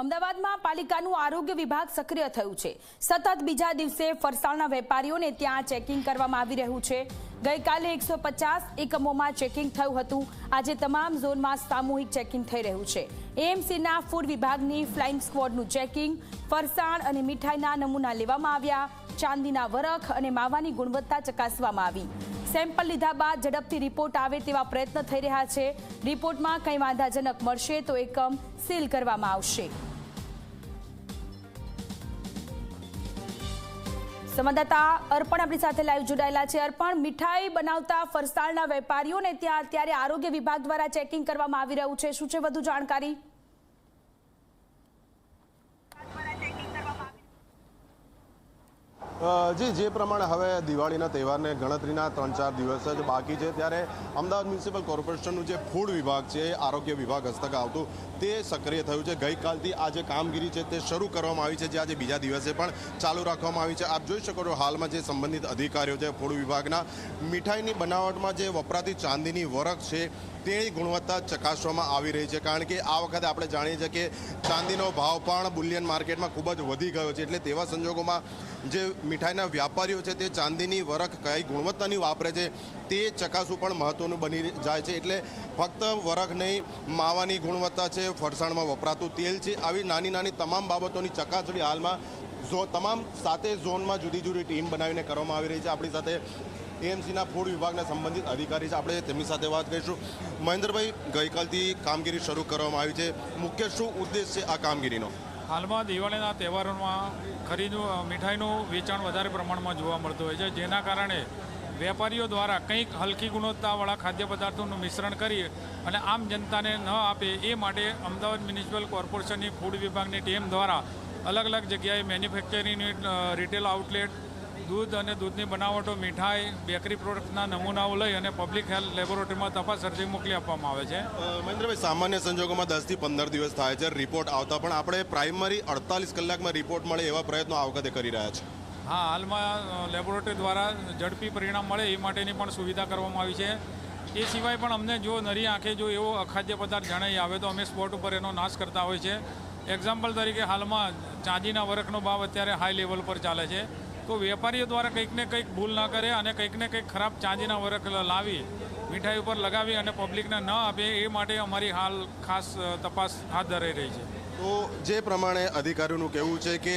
અમદાવાદમાં પાલિકાનું આરોગ્ય વિભાગ સક્રિય થયું છે। સતત બીજા દિવસે ફરસાણના વેપારીઓને ત્યાં ચેકિંગ કરવામાં આવી રહ્યું છે। ગઈકાલે 150 એકમોમાં ચેકિંગ થયું હતું। આજે તમામ ઝોનમાં સામૂહિક ચેકિંગ થઈ રહ્યું છે। એએમસીના ફૂડ વિભાગની ફ્લાઇંગ સ્ક્વોડનું ચેકિંગ, ફરસાણ અને મીઠાઈના નમૂના લેવામાં આવ્યા। ચાંદીના વરખ અને માવાની ગુણવત્તા ચકાસવામાં આવી। સેમ્પલ લીધા બાદ ઝડપથી રિપોર્ટ આવે તેવા પ્રયત્ન થઈ રહ્યા છે। રિપોર્ટમાં કંઈ વાંધાજનક મળશે તો એકમ સીલ કરવામાં આવશે। સંવાદદાતા અર્પણ આપણી સાથે લાઈવ જોડાયેલા છે। અર્પણ, મીઠાઈ બનાવતા ફરસાણના વેપારીઓને ત્યાં અત્યારે આરોગ્ય વિભાગ દ્વારા ચેકિંગ કરવામાં આવી રહ્યું છે, શું છે વધુ જાણકારી? જી, જે પ્રમાણે હવે દિવાળીના તહેવારને ગણતરીના 3-4 દિવસ જ બાકી છે, ત્યારે અમદાવાદ મ્યુનિસિપલ કોર્પોરેશનનું જે ફૂડ વિભાગ છે, આરોગ્ય વિભાગ હસ્તક આવતું, તે સક્રિય થયું છે। ગઈકાલથી આ જે કામગીરી છે તે શરૂ કરવામાં આવી છે, જે આજે બીજા દિવસે પણ ચાલુ રાખવામાં આવી છે। આપ જોઈ શકો છો હાલમાં જે સંબંધિત અધિકારીઓ છે ફૂડ વિભાગના, મીઠાઈની બનાવટમાં જે વપરાતી ચાંદીની વરખ છે તેની ગુણવત્તા ચકાસવામાં આવી રહી છે। કારણ કે આ વખતે આપણે જાણીએ છીએ કે ચાંદીનો ભાવ પણ બુલિયન માર્કેટમાં ખૂબ જ વધી ગયો છે, એટલે તેવા સંજોગોમાં જે મીઠાઈના વ્યાપારીઓ છે તે ચાંદીની વરખ કઈ ગુણવત્તાની વાપરે છે તે ચકાસવું પણ મહત્વનું બની જાય છે। એટલે ફક્ત વરખ નહીં, માવાની ગુણવત્તા છે, ફરસાણમાં વપરાતું તેલ છે, આવી નાની નાની તમામ બાબતોની ચકાસણી હાલમાં તમામ 7 ઝોનમાં જુદી જુદી ટીમ બનાવીને કરવામાં આવી રહી છે। આપણી સાથે એએમસીના ફૂડ વિભાગના સંબંધિત અધિકારી છે, આપણે તેમની સાથે વાત કરીશું। મહેન્દ્રભાઈ, ગઈકાલથી કામગીરી શરૂ કરવામાં આવી છે, મુખ્ય શું ઉદ્દેશ છે આ કામગીરીનો? હાલમાં દિવાળીના તહેવારોમાં મીઠાઈનું વેચાણ વધારે પ્રમાણમાં જોવા મળતું હોય છે, જેના કારણે વેપારીઓ દ્વારા કંઈક હલકી ગુણવત્તાવાળા ખાદ્ય પદાર્થોનું મિશ્રણ કરી અને આમ જનતાને ન આપે એ માટે અમદાવાદ મ્યુનિસિપલ કોર્પોરેશનની ફૂડ વિભાગની ટીમ દ્વારા અલગ અલગ જગ્યાએ મેન્યુફેક્ચરિંગ રિટેલ આઉટલેટ, દૂધ અને દૂધની બનાવટો, મીઠાઈ, બેકરી પ્રોડક્ટના નમૂનાઓ લઈ અને પબ્લિક હેલ્થ લેબોરેટરીમાં તપાસ અરજી મોકલી આપવામાં આવે છે। મહેન્દ્રભાઈ, સામાન્ય સંજોગોમાં 10 થી 15 દિવસ થાય છે રિપોર્ટ આવતા, પણ આપણે પ્રાઇમરી 48 કલાકમાં રિપોર્ટ મળે એવા પ્રયત્નો આ વખતે કરી રહ્યા છે। હા, હાલમાં લેબોરેટરી દ્વારા ઝડપી પરિણામ મળે એ માટેની પણ સુવિધા કરવામાં આવી છે। એ સિવાય પણ અમને જો નરી આંખે જો એવો અખાદ્ય પદાર્થ જણાઈ આવે તો અમે સ્પોટ ઉપર એનો નાશ કરતા હોય છે। એક્ઝામ્પલ તરીકે હાલમાં ચાંદીના વરખનો ભાવ અત્યારે હાઈ લેવલ પર ચાલે છે, તો વેપારીઓ દ્વારા કંઈક ને કંઈક ભૂલ ના કરે અને કંઈક ને કંઈક ખરાબ ચાંદીના વરખ લાવી મીઠાઈ ઉપર લગાવી અને પબ્લિકને ન આપે એ માટે અમારી હાલ ખાસ તપાસ હાથ ધરાઈ રહી છે। તો જે પ્રમાણે અધિકારીઓનું કહેવું છે કે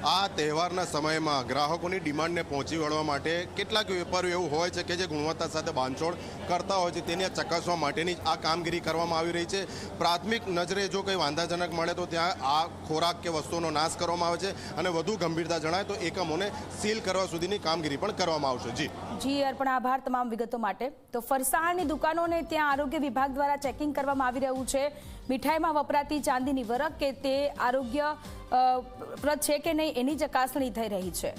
આ તહેવારના સમયમાં ગ્રાહકોની ડિમાન્ડને પહોંચી વળવા માટે કેટલાક વેપારીઓ એવું હોય છે કે જે ગુણવત્તા સાથે બાંધછોડ કરતા હોય છે, તેને ચકાસવા માટેની આ કામગીરી કરવામાં આવી રહી છે। પ્રાથમિક નજરે જો કંઈ વાંધાજનક મળે તો ત્યાં આ ખોરાક કે વસ્તુઓનો નાશ કરવામાં આવે છે અને વધુ ગંભીરતા જણાય તો એકમોને સીલ કરવા સુધીની કામગીરી પણ કરવામાં આવશે। જી અર્પણ, આભાર તમામ વિગતો માટે। તો ફરસાણની દુકાનોને ત્યાં આરોગ્ય વિભાગ દ્વારા ચેકિંગ કરવામાં આવી રહ્યું છે। મીઠાઈમાં વપરાતી ચાંદીની વરખ કે તે આરોગ્યપ્રદ છે કે નહીં એની ચકાસણી થઈ રહી છે।